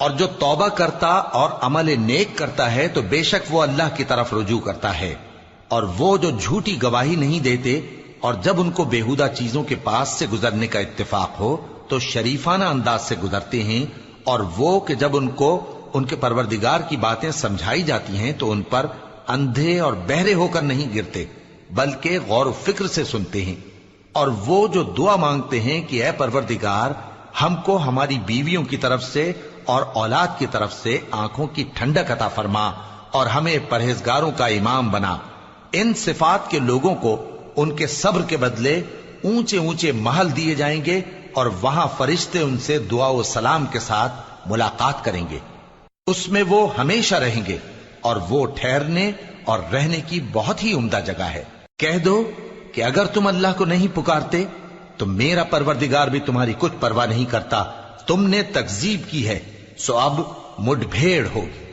اور جو توبہ کرتا اور عمل نیک کرتا ہے تو بے شک وہ اللہ کی طرف رجوع کرتا ہے، اور وہ جو جھوٹی گواہی نہیں دیتے اور جب ان کو بیہودہ چیزوں کے پاس سے گزرنے کا اتفاق ہو تو شریفانہ انداز سے گزرتے ہیں، اور وہ کہ جب ان کو ان کے پروردگار کی باتیں سمجھائی جاتی ہیں تو ان پر اندھے اور بہرے ہو کر نہیں گرتے بلکہ غور و فکر سے سنتے ہیں، اور وہ جو دعا مانگتے ہیں کہ اے پروردگار ہم کو ہماری بیویوں کی طرف سے اور اولاد کی طرف سے آنکھوں کی ٹھنڈک عطا فرما اور ہمیں پرہیزگاروں کا امام بنا، ان صفات کے لوگوں کو ان کے صبر کے بدلے اونچے اونچے محل دیے جائیں گے، اور وہاں فرشتے ان سے دعا و سلام کے ساتھ ملاقات کریں گے، اس میں وہ ہمیشہ رہیں گے، اور وہ ٹھہرنے اور رہنے کی بہت ہی عمدہ جگہ ہے۔ کہہ دو کہ اگر تم اللہ کو نہیں پکارتے تو میرا پروردگار بھی تمہاری کچھ پرواہ نہیں کرتا، تم نے تکذیب کی ہے سو اب مڈ بھیڑ ہوگی۔